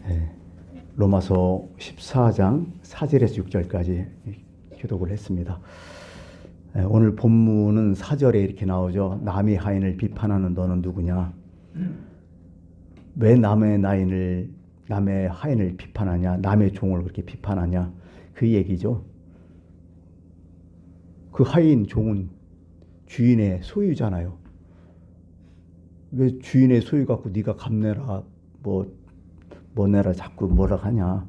예, 로마서 14장 4절에서 6절까지 교독을 했습니다. 오늘 본문은 4절에 이렇게 나오죠. 남의 하인을 비판하는 너는 누구냐? 왜 남의 하인을 비판하냐? 남의 종을 그렇게 비판하냐? 그 얘기죠. 그 하인 종은 주인의 소유잖아요. 왜 주인의 소유 갖고 네가 값내라 뭐 내라 자꾸 뭐라 하냐?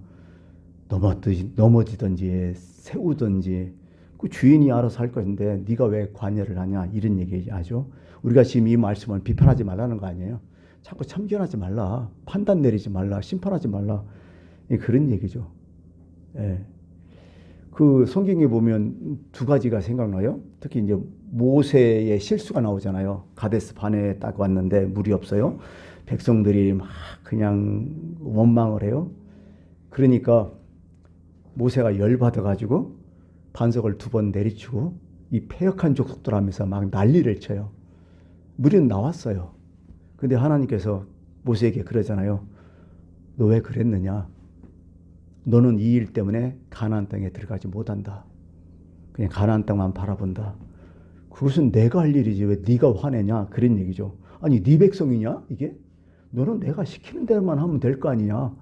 넘어지든지 세우든지 그 주인이 알아서 할 것인데 네가 왜 관여를 하냐? 이런 얘기하죠. 우리가 지금 이 말씀을 비판하지 말라는 거 아니에요. 자꾸 참견하지 말라, 판단 내리지 말라, 심판하지 말라, 그런 얘기죠. 예. 그 성경에 보면 두 가지가 생각나요. 특히 이제 모세의 실수가 나오잖아요. 가데스 바네에 딱 왔는데 물이 없어요. 백성들이 막 그냥 원망을 해요. 그러니까 모세가 열받아가지고 반석을 2번 내리치고 이 패역한 족속들 하면서 막 난리를 쳐요. 물은 나왔어요. 근데 하나님께서 모세에게 그러잖아요. 너 왜 그랬느냐? 너는 이 일 때문에 가나안 땅에 들어가지 못한다. 그냥 가나안 땅만 바라본다. 그것은 내가 할 일이지 왜 네가 화내냐? 그런 얘기죠. 아니 네 백성이냐 이게? 너는 내가 시키는 대로만 하면 될 거 아니냐?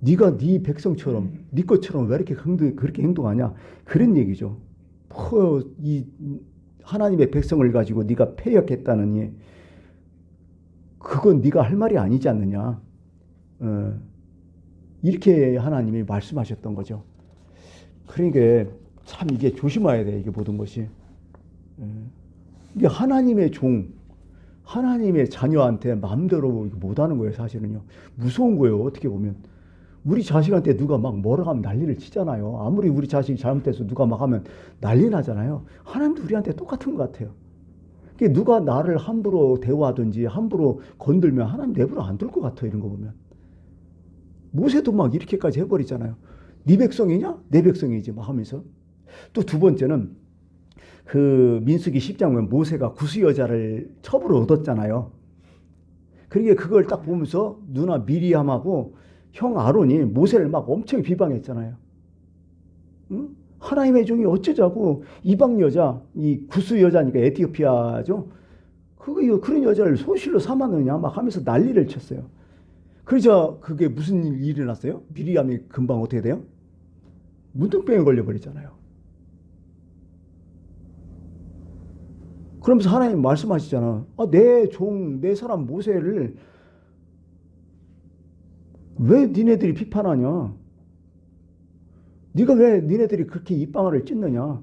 네가 네 백성처럼 네 것처럼 왜 이렇게 그렇게 행동하냐? 그런 얘기죠. 이 하나님의 백성을 가지고 네가 패역했다느니 그건 네가 할 말이 아니지 않느냐? 이렇게 하나님이 말씀하셨던 거죠. 그러니까 참 이게 조심해야 돼. 이게 모든 것이. 이게 하나님의 종, 하나님의 자녀한테 마음대로 못하는 거예요. 사실은요. 무서운 거예요. 어떻게 보면. 우리 자식한테 누가 막 뭐라 하면 난리를 치잖아요. 아무리 우리 자식이 잘못해서 누가 막 하면 난리 나잖아요. 하나님도 우리한테 똑같은 것 같아요. 누가 나를 함부로 대화하든지 함부로 건들면 하나님 내버려 안 둘 것 같아요. 이런 거 보면. 모세도 막 이렇게까지 해버리잖아요. 네 백성이냐? 내 백성이지 막 하면서. 또 두 번째는 그 민수기 10장 보면 모세가 구스 여자를 첩으로 얻었잖아요. 그러니까 그걸 딱 보면서 누나 미리암하고 형 아론이 모세를 막 엄청 비방했잖아요. 응? 하나님의 종이 어쩌자고 이방 여자, 이 구스 여자니까 에티오피아죠. 그런 여자를 소실로 삼았느냐 막 하면서 난리를 쳤어요. 그러자 그게 무슨 일이 일어났어요? 미리암이 금방 어떻게 돼요? 문둥병에 걸려버리잖아요. 그러면서 하나님 말씀하시잖아. 내 종, 내 사람 모세를 왜 니네들이 비판하냐? 네가 왜 니네들이 그렇게 입방아를 찢느냐?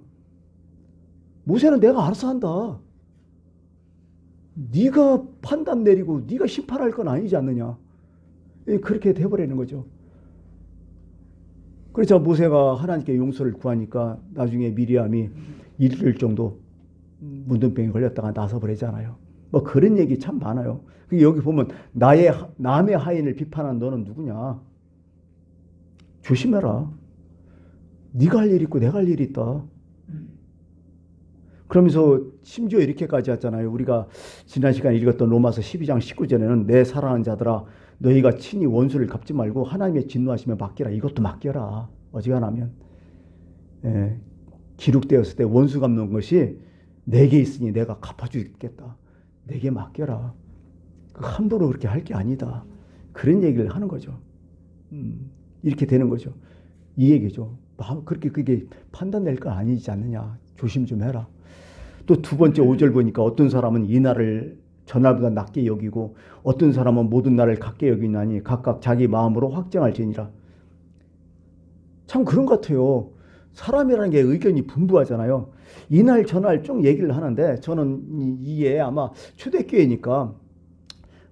모세는 내가 알아서 한다. 네가 판단 내리고 네가 심판할 건 아니지 않느냐? 그렇게 돼버리는 거죠. 그래서 모세가 하나님께 용서를 구하니까 나중에 미리암이 일주일 정도 문둥병에 걸렸다가 나서버리잖아요. 뭐 그런 얘기 참 많아요. 여기 보면 남의 하인을 비판한 너는 누구냐? 조심해라. 네가 할 일 있고 내가 할 일이 있다. 그러면서 심지어 이렇게까지 하잖아요. 우리가 지난 시간에 읽었던 로마서 12장 19절에는 내 사랑하는 자들아 너희가 친히 원수를 갚지 말고 하나님의 진노하시면 맡겨라. 이것도 맡겨라. 어지간하면. 기록되었을 때 원수 갚는 것이 내게 있으니 내가 갚아주겠다. 내게 맡겨라. 함부로 그렇게 할 게 아니다. 그런 얘기를 하는 거죠. 이렇게 되는 거죠. 이 얘기죠. 그게 판단 낼 거 아니지 않느냐. 조심 좀 해라. 또 두 번째 5절 보니까 어떤 사람은 이 날을 전날보다 낮게 여기고 어떤 사람은 모든 날을 같게 여기나니 각각 자기 마음으로 확정할지니라. 참 그런 것 같아요. 사람이라는 게 의견이 분분하잖아요. 이날 저날 쭉 얘기를 하는데 저는 이게 아마 초대교회니까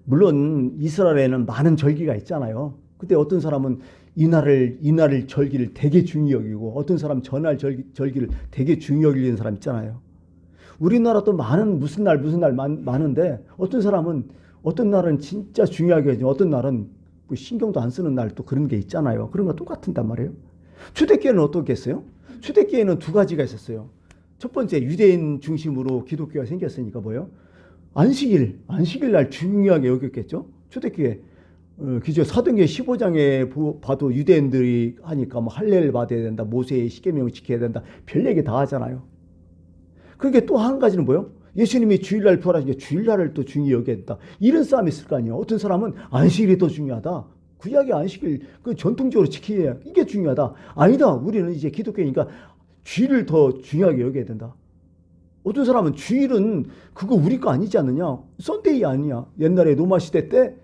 물론 이스라엘에는 많은 절기가 있잖아요. 근데 어떤 사람은 이날을 절기를 되게 중요히 여기고 어떤 사람은 전날 절기를 되게 중요히 여기는 사람 있잖아요. 우리나라도 무슨 날 많은데 어떤 날은 진짜 중요하게 하죠. 어떤 날은 뭐 신경도 안 쓰는 날 또 그런 게 있잖아요. 그런 거 똑같은단 말이에요. 초대교회는 어떻겠어요? 초대교회는 두 가지가 있었어요. 첫 번째 유대인 중심으로 기독교가 생겼으니까 뭐예요? 안식일 날 중요하게 여겼겠죠. 초대교회 그죠. 사도행전 15장에 봐도 유대인들이 하니까 뭐 할례를 받아야 된다, 모세의 십계명을 지켜야 된다, 별 얘기 다 하잖아요. 그게 또 한 가지는 뭐예요? 예수님이 주일날 부활하시니까 주일날을 또 중요히 여겨야 된다. 이런 싸움이 있을 거 아니에요. 어떤 사람은 안식일이 더 중요하다. 구약의 안식일 그 전통적으로 지켜야 이게 중요하다. 아니다. 우리는 이제 기독교니까 주일을 더 중요하게 여겨야 된다. 어떤 사람은 주일은 그거 우리 거 아니지 않느냐? 썬데이 아니냐? 옛날에 로마 시대 때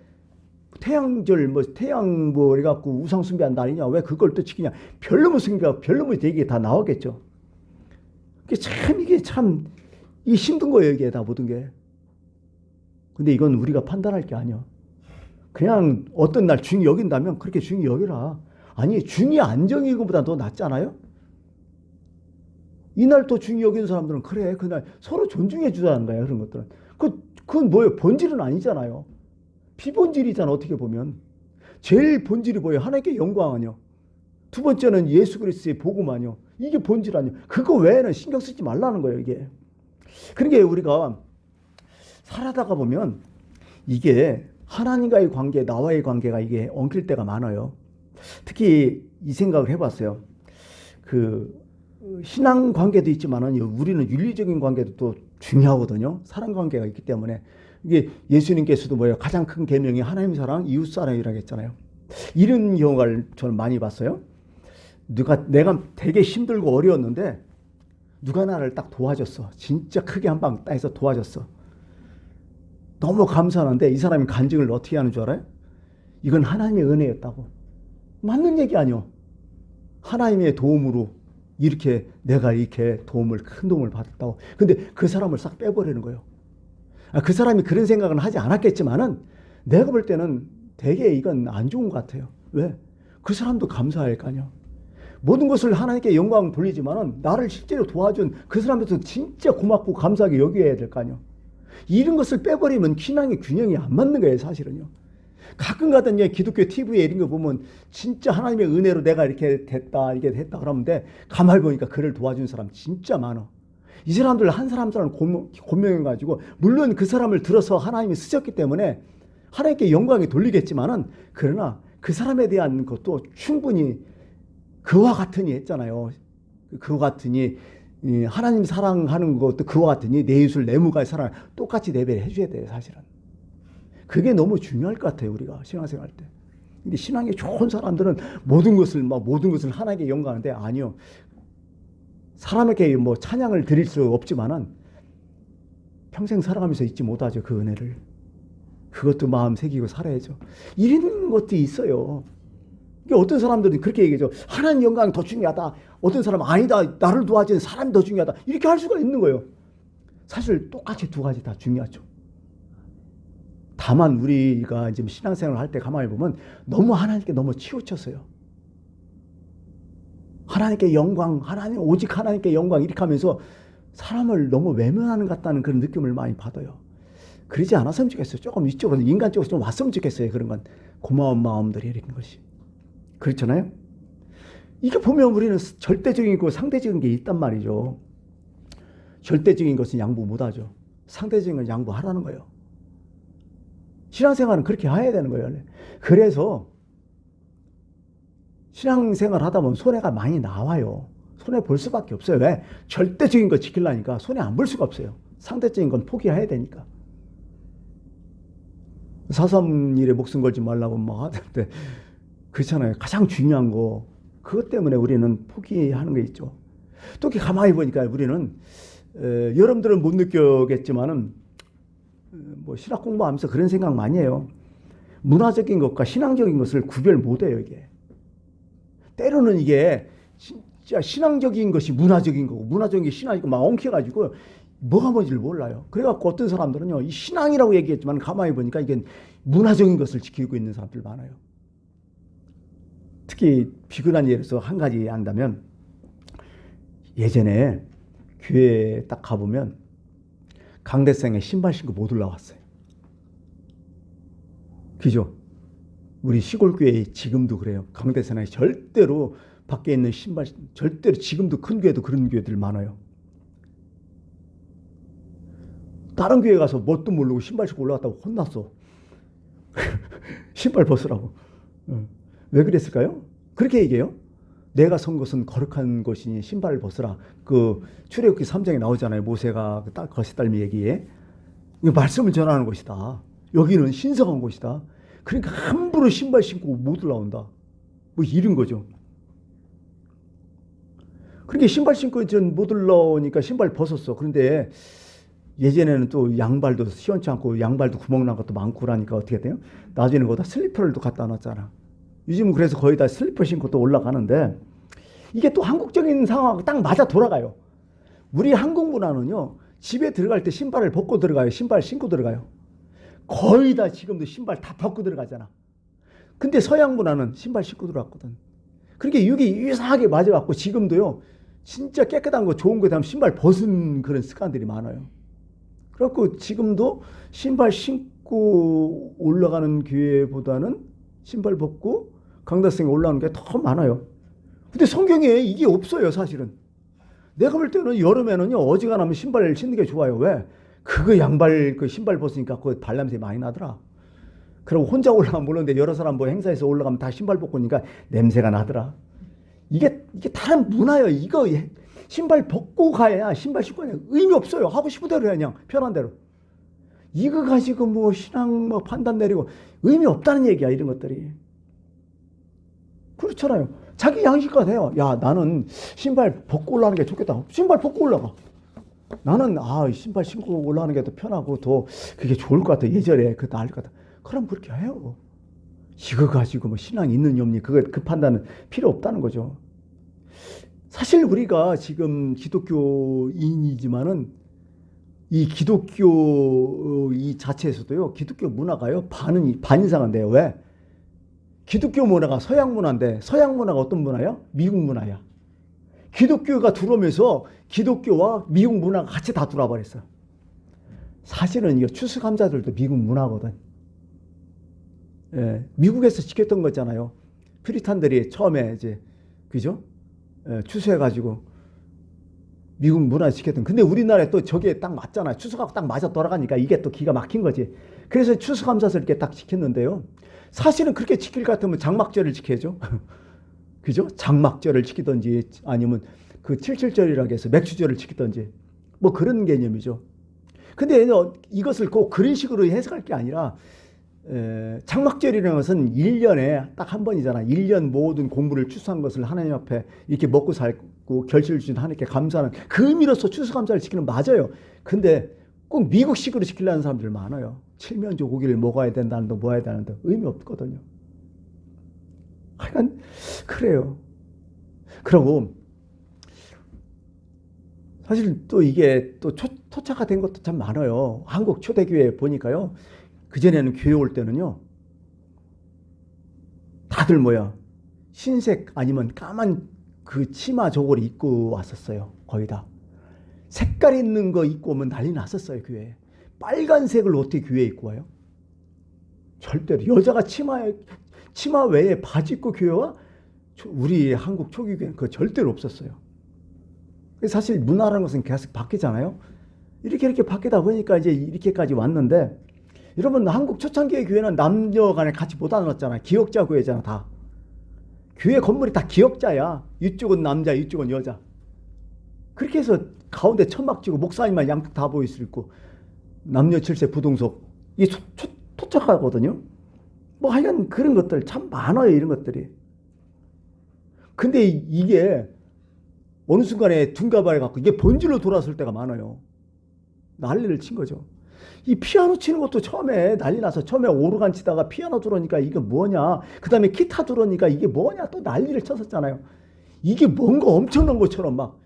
태양절 태양 해갖고 우상 숭배한 날이냐? 왜 그걸 또 지키냐? 별놈의 숭배가 별놈의 대기에 다 나오겠죠. 이게 참 이 힘든 거예요, 이게 다 모든 게. 근데 이건 우리가 판단할 게 아니야. 그냥 어떤 날 중히 여긴다면 그렇게 중히 여기라. 아니, 중히 안 정의고보다 더 낫잖아요? 이날 또 중히 여기는 사람들은 그래, 그날 서로 존중해 주자는 거야, 그런 것들은. 그건 뭐예요? 본질은 아니잖아요. 비본질이잖아, 어떻게 보면. 제일 본질이 뭐예요? 하나님께 영광 아니요. 두 번째는 예수 그리스도의 복음 아니요. 이게 본질 아니요. 그거 외에는 신경 쓰지 말라는 거예요, 이게. 그러니까 우리가 살아다가 보면 이게 하나님과의 관계, 나와의 관계가 이게 엉킬 때가 많아요. 특히 이 생각을 해봤어요. 신앙 관계도 있지만은 우리는 윤리적인 관계도 또 중요하거든요. 사랑 관계가 있기 때문에. 이게 예수님께서도 가장 큰 계명이 하나님 사랑, 이웃 사랑이라고 했잖아요. 이런 경우를 저는 많이 봤어요. 내가 되게 힘들고 어려웠는데 누가 나를 딱 도와줬어. 진짜 크게 한 방 따서 도와줬어. 너무 감사한데 이 사람이 간증을 어떻게 하는 줄 알아요? 이건 하나님의 은혜였다고. 맞는 얘기 아니요. 하나님의 도움으로 내가 이렇게 큰 도움을 받았다고. 근데 그 사람을 싹 빼버리는 거예요. 그 사람이 그런 생각은 하지 않았겠지만은 내가 볼 때는 되게 이건 안 좋은 것 같아요. 왜? 그 사람도 감사할 거 아니야. 모든 것을 하나님께 영광 돌리지만은 나를 실제로 도와준 그 사람들도 진짜 고맙고 감사하게 여겨야 될 거 아니야. 이런 것을 빼버리면 신앙의 균형이 안 맞는 거예요, 사실은요. 가끔 가다 기독교 TV에 이런 거 보면 진짜 하나님의 은혜로 내가 이렇게 됐다, 이게 됐다 그러는데 가만히 보니까 그를 도와준 사람 진짜 많아. 이 사람들 한 사람 고명해가지고 물론 그 사람을 들어서 하나님이 쓰셨기 때문에 하나님께 영광이 돌리겠지만은 그러나 그 사람에 대한 것도 충분히 그와 같으니 했잖아요. 그와 같으니 하나님 사랑하는 것도 그와 같으니 내 이웃을 내 무가의 사랑 똑같이 내배를 해줘야 돼요, 사실은. 그게 너무 중요할 것 같아요, 우리가 신앙생활 때. 근데 신앙이 좋은 사람들은 모든 것을 하나님께 영광하는데 아니요. 사람에게 찬양을 드릴 수 없지만은 평생 살아가면서 잊지 못하죠, 그 은혜를. 그것도 마음 새기고 살아야죠. 이런 것도 있어요. 어떤 사람들은 그렇게 얘기하죠. 하나님 영광이 더 중요하다. 어떤 사람은 아니다. 나를 도와주는 사람이 더 중요하다. 이렇게 할 수가 있는 거예요. 사실 똑같이 두 가지 다 중요하죠. 다만 우리가 지금 신앙생활을 할 때 가만히 보면 하나님께 너무 치우쳤어요. 하나님께 영광, 오직 하나님께 영광 이렇게 하면서 사람을 너무 외면하는 것 같다는 그런 느낌을 많이 받아요. 그러지 않았으면 좋겠어요. 조금 이쪽으로, 인간적으로 좀 왔으면 좋겠어요. 그런 건. 고마운 마음들이 이런 것이. 그렇잖아요? 이게 보면 우리는 절대적인 거, 상대적인 게 있단 말이죠. 절대적인 것은 양보 못하죠. 상대적인 건 양보하라는 거예요. 신앙생활은 그렇게 해야 되는 거예요. 그래서 신앙생활 하다 보면 손해가 많이 나와요. 손해 볼 수밖에 없어요. 왜? 절대적인 거 지키려니까 손해 안 볼 수가 없어요. 상대적인 건 포기해야 되니까. 사삼일에 목숨 걸지 말라고 하던데 그렇잖아요. 가장 중요한 거 그것 때문에 우리는 포기하는 게 있죠. 또 이렇게 가만히 보니까 우리는 여러분들은 못 느끼겠지만은 신학 공부하면서 그런 생각 많이 해요. 문화적인 것과 신앙적인 것을 구별 못해요. 이게 때로는 이게 진짜 신앙적인 것이 문화적인 거고 문화적인 게 신앙이고 막 엉켜가지고 뭐가 뭔지를 몰라요. 그래갖고 어떤 사람들은요, 이 신앙이라고 얘기했지만 가만히 보니까 이게 문화적인 것을 지키고 있는 사람들 많아요. 특히 비근한 예로서 한 가지 한다면 예전에 교회에 딱 가보면 강대상에 신발 신고 못 올라왔어요. 그죠? 우리 시골교회 지금도 그래요. 강대상에 절대로 밖에 있는 신발, 절대로 지금도 큰 교회도 그런 교회들 많아요. 다른 교회 가서 뭣도 모르고 신발 신고 올라갔다고 혼났어. 신발 벗으라고. 왜 그랬을까요? 그렇게 얘기해요. 내가 선 것은 거룩한 것이니 신발을 벗으라. 그 출애굽기 3장에 나오잖아요. 모세가 그 거짓달미 얘기에. 이거 말씀을 전하는 것이다. 여기는 신성한 곳이다. 그러니까 함부로 신발 신고 못 올라온다. 뭐 이런 거죠. 그렇게 신발 신고 전 못 올라오니까 신발 벗었어. 그런데 예전에는 또 양발도 시원치 않고 양발도 구멍 난 것도 많고 그러니까 어떻게 돼요? 나중에는 거기다 슬리퍼를 또 갖다 놨잖아. 요즘은 그래서 거의 다 슬리퍼 신고 또 올라가는데 이게 또 한국적인 상황하고 딱 맞아 돌아가요. 우리 한국 문화는요. 집에 들어갈 때 신발을 벗고 들어가요. 신발 신고 들어가요. 거의 다 지금도 신발 다 벗고 들어가잖아. 근데 서양 문화는 신발 신고 들어갔거든. 그러니까 이게 이상하게 맞아갖고 지금도요. 진짜 깨끗한 거 좋은 거에 대한 신발 벗은 그런 습관들이 많아요. 그래갖고 지금도 신발 신고 올라가는 교회보다는 신발 벗고 강다성에 올라가는 게 더 많아요. 근데 성경에 이게 없어요, 사실은. 내가 볼 때는 여름에는요, 어지간하면 신발 신는 게 좋아요. 왜? 그거 양발, 그 신발 벗으니까 그 발냄새 많이 나더라. 그리고 혼자 올라가면 모르는데 여러 사람 뭐 행사에서 올라가면 다 신발 벗고 오니까 냄새가 나더라. 이게 다른 문화예요. 이거 신발 벗고 가야 신발 신고 가야 의미 없어요. 하고 싶은 대로 해, 그냥 편한 대로. 이거 가지고 뭐 신앙 뭐 판단 내리고 의미 없다는 얘기야, 이런 것들이. 그렇잖아요. 자기 양식껏 해요. 야, 나는 신발 벗고 올라가는 게 좋겠다. 신발 벗고 올라가. 나는 신발 신고 올라가는 게 더 편하고 더 그게 좋을 것 같아. 예절에 그 나을 것 같아. 그럼 그렇게 해요. 이거 가지고 뭐 신앙이 있느냐 없느냐 그 판단은 필요 없다는 거죠. 사실 우리가 지금 기독교인이지만은 이 기독교 이 자체에서도요. 기독교 문화가요. 반이상한데요. 왜? 기독교 문화가 서양 문화인데 서양 문화가 어떤 문화야? 미국 문화야. 기독교가 들어오면서 기독교와 미국 문화가 같이 다 들어와 버렸어요. 사실은 이거 추수감사들도 미국 문화거든. 예, 미국에서 지켰던 거잖아요. 프리탄들이 처음에 이제 그죠? 예, 추수해가지고 미국 문화 지켰던. 근데 우리나라에 또 저게 딱 맞잖아요. 추수가 딱 맞아 돌아가니까 이게 또 기가 막힌 거지. 그래서 추수감사절 이렇게 딱 지켰는데요. 사실은 그렇게 지킬 것 같으면 장막절을 지켜야죠. 그죠? 장막절을 지키든지 아니면 그 77절이라고 해서 맥주절을 지키든지 뭐 그런 개념이죠. 근데 이것을 꼭 그런 식으로 해석할 게 아니라 장막절이라는 것은 1년에 딱 한 번이잖아. 1년 모든 공부를 추수한 것을 하나님 앞에 이렇게 먹고 살고 결실을 주신 하나님께 감사하는 그 의미로서 추수감사를 지키는 맞아요. 근데 꼭 미국식으로 지키려는 사람들 많아요. 칠면조 고기를 먹어야 된다는데 먹어야 되는데 의미 없거든요. 하여간 그래요. 그리고 사실 또 이게 또 토착화 된 것도 참 많아요. 한국 초대교회 보니까요. 그전에는 교회 올 때는요. 다들 흰색 아니면 까만 그 치마 저고리 입고 왔었어요. 거의 다. 색깔 있는 거 입고 오면 난리 났었어요. 교회에. 빨간색을 어떻게 교회에 입고 와요? 절대로. 여자가 치마 외에 바지 입고 교회 와? 우리 한국 초기교회는 그거 절대로 없었어요. 사실 문화라는 것은 계속 바뀌잖아요. 이렇게 바뀌다 보니까 이제 이렇게까지 왔는데 여러분 한국 초창기의 교회는 남녀 간에 같이 못 나눴잖아요. 기역자 교회잖아 다. 교회 건물이 다 기역자야. 이쪽은 남자 이쪽은 여자. 그렇게 해서 가운데 천막 지고 목사님만 양쪽 다 보일 수 있고 남녀 7세 부동석 이게 토착하거든요. 뭐 하여간 그런 것들 참 많아요. 이런 것들이. 근데 이게 어느 순간에 둔가발해 갖고 이게 본질로 돌아설 때가 많아요. 난리를 친 거죠. 이 피아노 치는 것도 처음에 난리 나서 처음에 오르간 치다가 피아노 들어오니까 이게 뭐냐. 그 다음에 기타 들어오니까 이게 뭐냐 또 난리를 쳤었잖아요. 이게 뭔가 엄청난 것처럼 막.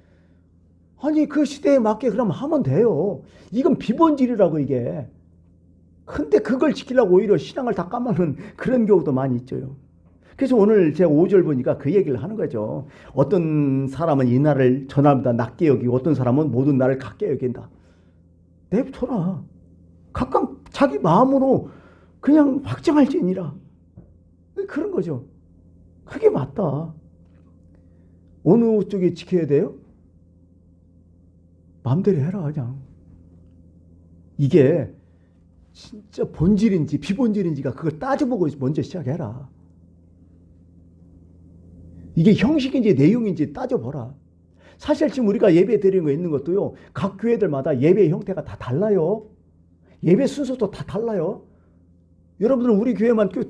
아니 그 시대에 맞게 그럼 하면 돼요. 이건 비본질이라고 이게. 근데 그걸 지키려고 오히려 신앙을 다 까먹는 그런 경우도 많이 있죠. 그래서 오늘 제가 5절 보니까 그 얘기를 하는 거죠. 어떤 사람은 이 날을 저날보다 낮게 여기고 어떤 사람은 모든 날을 같게 여긴다. 내버려라. 각각 자기 마음으로 그냥 확정할지니라. 그런 거죠. 그게 맞다. 어느 쪽에 지켜야 돼요? 마음대로 해라 그냥. 이게 진짜 본질인지 비본질인지가 그걸 따져보고 먼저 시작해라. 이게 형식인지 내용인지 따져보라. 사실 지금 우리가 예배 드리는 거 있는 것도요, 각 교회들마다 예배 형태가 다 달라요. 예배 순서도 다 달라요. 여러분들은 우리 교회만 쭉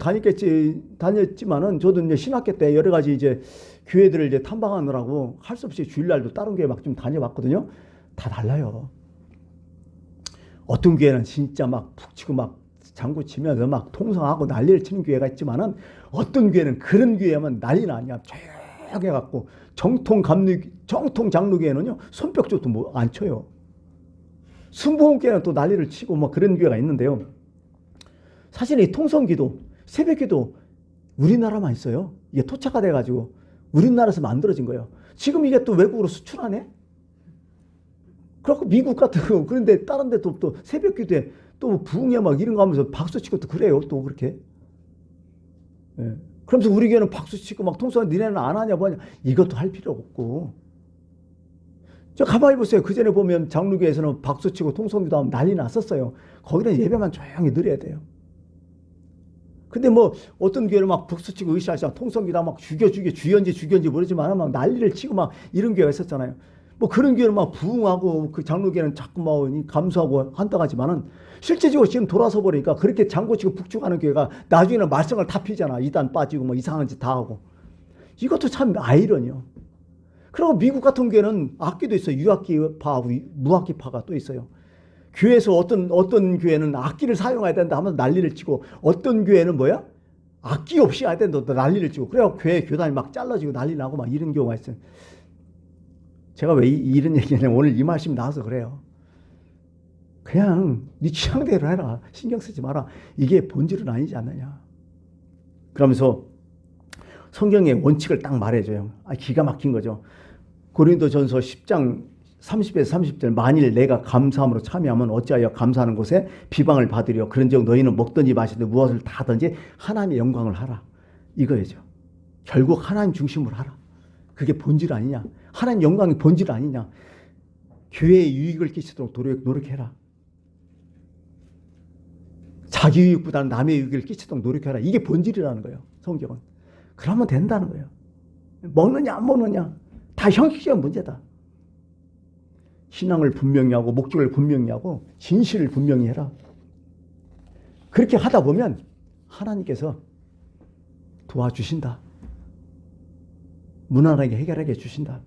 다녔지만은 저도 이제 신학교 때 여러 가지 이제 교회들을 이제 탐방하느라고 할 수 없이 주일날도 다른 교회 막 좀 다녀봤거든요. 다 달라요. 어떤 교회는 진짜 막 푹 치고 막 장구 치면서 막 통성하고 난리를 치는 교회가 있지만은 어떤 교회는 그런 교회만 난리는 아니야. 조용해 갖고 정통 장로교회는요 손뼉조도 뭐 안 쳐요. 순복음교회는 또 난리를 치고 뭐 그런 교회가 있는데요. 사실 이 통성기도, 새벽기도 우리나라만 있어요. 이게 토착화 돼가지고 우리나라에서 만들어진 거예요. 지금 이게 또 외국으로 수출하네? 그렇고 미국 같은 거, 그런데 다른 데 또 새벽기도에 또 부흥회 막 이런 거 하면서 박수치고 또 그래요. 또 그렇게. 예. 그러면서 우리 교회는 박수치고 막 통성 니네는 안 하냐 뭐냐. 이것도 할 필요 없고. 저 가만히 보세요. 그 전에 보면 장로교에서는 박수치고 통성기도 하면 난리 났었어요. 거기는 예배만 조용히 드려야 돼요. 근데 뭐 어떤 교회는 막 박수치고 으쌰으쌰 통성기도 막 주연지 모르지만 막 난리를 치고 막 이런 교회가 있었잖아요. 뭐 그런 교회는 막 부흥하고 그 장로교회는 자꾸 막 감수하고 한다고 하지만은 실제적으로 지금 돌아서 보니까 그렇게 장구치고 북죽하는 교회가 나중에는 말썽을 다 피잖아. 이단 빠지고 뭐 이상한 짓 다 하고. 이것도 참 아이러니요. 그리고 미국 같은 교회는 악기도 있어요. 유악기파하고 무악기파가 또 있어요. 교회에서 어떤 교회는 악기를 사용해야 된다 하면서 난리를 치고 어떤 교회는 뭐야? 악기 없이 해야 된다 난리를 치고 그래야 교회 교단이 막 잘라지고 난리 나고 막 이런 경우가 있어요. 제가 왜 이런 얘기냐면 오늘 이 말씀이 나와서 그래요. 그냥 네 취향대로 해라. 신경 쓰지 마라. 이게 본질은 아니지 않느냐. 그러면서 성경의 원칙을 딱 말해줘요. 기가 막힌 거죠. 고린도전서 10장 30에서 30절 만일 내가 감사함으로 참여하면 어찌하여 감사하는 곳에 비방을 받으려 그런즉 너희는 먹든지 마시든 무엇을 다 하든지 하나님의 영광을 하라. 이거죠. 결국 하나님 중심으로 하라. 그게 본질 아니냐. 하나님 영광이 본질 아니냐. 교회에 유익을 끼치도록 노력해라. 자기 유익보다는 남의 유익을 끼치도록 노력해라. 이게 본질이라는 거예요. 성경은. 그러면 된다는 거예요. 먹느냐 안 먹느냐 다 형식적인 문제다. 신앙을 분명히 하고 목적을 분명히 하고 진실을 분명히 해라. 그렇게 하다 보면 하나님께서 도와주신다. 무난하게 해결하게 해주신다.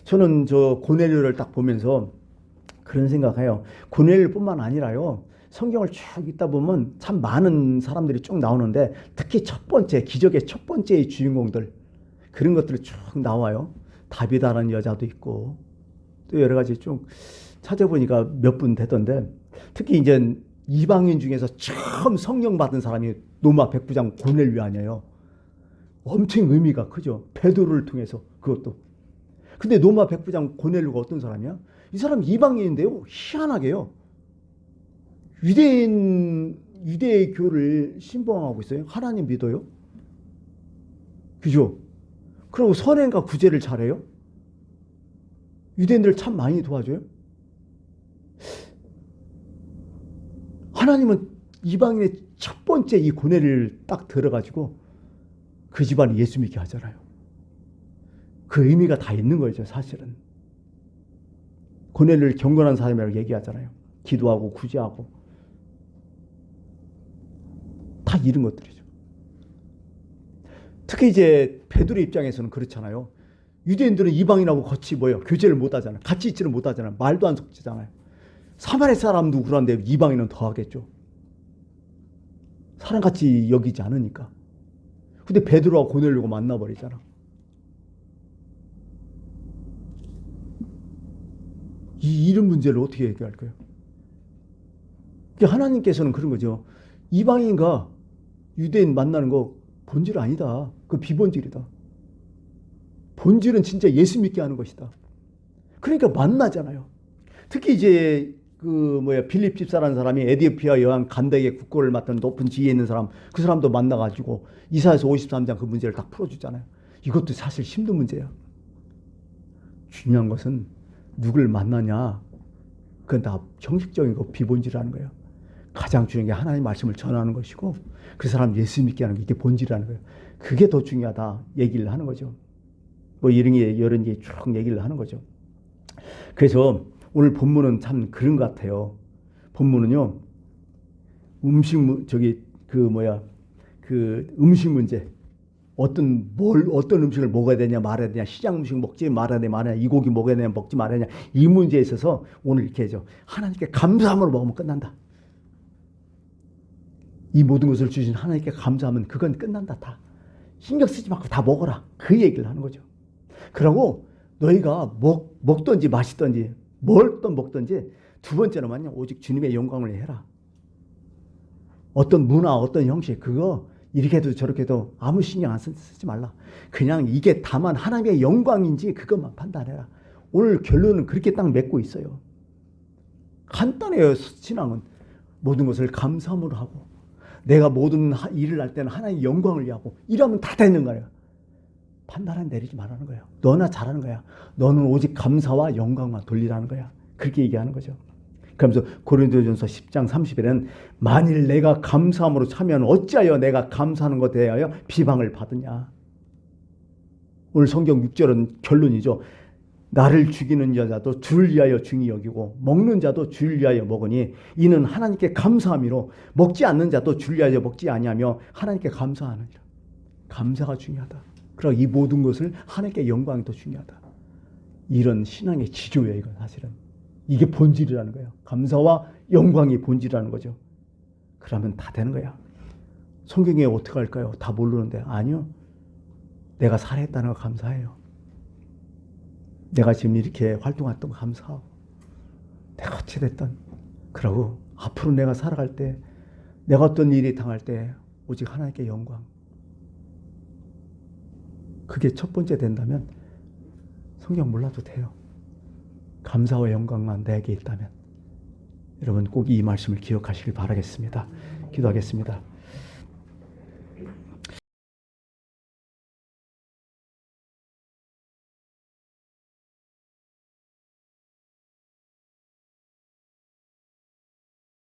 저는 저 고넬료를 딱 보면서 그런 생각해요. 고넬료뿐만 아니라요. 성경을 쭉 읽다 보면 참 많은 사람들이 쭉 나오는데 특히 첫 번째 기적의 첫 번째의 주인공들 그런 것들이 쭉 나와요. 다비다라는 여자도 있고 또 여러 가지 쭉 찾아보니까 몇 분 되던데 특히 이제 이방인 중에서 처음 성령 받은 사람이 로마 백부장 고넬료 아니에요. 엄청 의미가 크죠. 베드로를 통해서 그것도. 근데 로마 백부장 고넬료가 어떤 사람이야? 이 사람 이방인인데요. 희한하게요. 유대의 교를 신봉하고 있어요. 하나님 믿어요. 그죠? 그리고 선행과 구제를 잘해요. 유대인들 참 많이 도와줘요. 하나님은 이방인의 첫 번째 이 고뇌를 딱 들어가지고 그 집안을 예수 믿게 하잖아요. 그 의미가 다 있는 거죠, 사실은. 고뇌를 경건한 사람이라고 얘기하잖아요. 기도하고 구제하고 다 이런 것들이죠. 특히 이제 베드로 입장에서는 그렇잖아요. 유대인들은 이방인하고 같이 교제를 못 하잖아요. 같이 있지를 못하잖아요. 말도 안 섞이잖아요. 사마리 사람도 그런데 이방인은 더 하겠죠. 사람같이 여기지 않으니까. 근데 베드로와 고넬료가 만나버리잖아. 이런 문제를 어떻게 해결할까요? 하나님께서는 그런 거죠. 이방인과 유대인 만나는 거 본질 아니다. 그 비본질이다. 본질은 진짜 예수 믿게 하는 것이다. 그러니까 만나잖아요. 특히 이제 빌립 집사라는 사람이 에디오피아 여왕 간다에게 국고를 맡은 높은 지위에 있는 사람, 그 사람도 만나가지고 이사야서 53장 그 문제를 딱 풀어주잖아요. 이것도 사실 힘든 문제야. 중요한 것은 누굴 만나냐. 그건 다 형식적인 거 비본질이라는 거예요. 가장 중요한 게 하나님의 말씀을 전하는 것이고 그 사람 예수 믿게 하는 게 이게 본질이라는 거예요. 그게 더 중요하다 얘기를 하는 거죠. 뭐 이런 게 쭉 얘기를 하는 거죠. 그래서 오늘 본문은 참 그런 것 같아요. 본문은요, 음식 문제, 어떤 음식을 먹어야 되냐 말아야 되냐, 시장 음식 먹지 말아야 되냐 말아야 되냐, 이 고기 먹어야 되냐 먹지 말아야 되냐, 이 문제에 있어서 오늘 이렇게 해죠. 하나님께 감사함으로 먹으면 끝난다. 이 모든 것을 주신 하나님께 감사하면 그건 끝난다. 다 신경 쓰지 말고 다 먹어라. 그 얘기를 하는 거죠. 그러고 너희가 먹든지 마시든지 뭘 또 먹든지 두 번째로만요, 오직 주님의 영광을 해라. 어떤 문화, 어떤 형식, 그거 이렇게 해도 저렇게 해도 아무 신경 안 쓰지 말라. 그냥 이게 다만 하나님의 영광인지 그것만 판단해라. 오늘 결론은 그렇게 딱 맺고 있어요. 간단해요. 신앙은 모든 것을 감사함으로 하고, 내가 모든 일을 할 때는 하나님의 영광을 위하고, 이러면 다 되는 거예요. 판단은 내리지 말라는 거예요. 너나 잘하는 거야. 너는 오직 감사와 영광만 돌리라는 거야. 그렇게 얘기하는 거죠. 그러면서 고린도전서 10장 30절에는 만일 내가 감사함으로 참여하면 어찌하여 내가 감사하는 것에 대하여 비방을 받으냐. 오늘 성경 6절은 결론이죠. 나를 죽이는 여자도 주를 위하여 중히 여기고 먹는 자도 주를 위하여 먹으니 이는 하나님께 감사함이로 먹지 않는 자도 주를 위하여 먹지 아니하며 하나님께 감사하느니라. 감사가 중요하다. 그러나 이 모든 것을 하나님께 영광이 더 중요하다. 이런 신앙의 지조예요. 이건 사실은. 이게 본질이라는 거예요. 감사와 영광이 본질이라는 거죠. 그러면 다 되는 거야. 성경에 어떻게 할까요? 다 모르는데. 아니요. 내가 살아있다는 거 감사해요. 내가 지금 이렇게 활동했던 거 감사하고, 내가 어찌 됐든 그러고 앞으로 내가 살아갈 때, 내가 어떤 일이 당할 때 오직 하나님께 영광. 그게 첫 번째 된다면 성경 몰라도 돼요. 감사와 영광만 내게 있다면. 여러분 꼭 이 말씀을 기억하시길 바라겠습니다. 기도하겠습니다.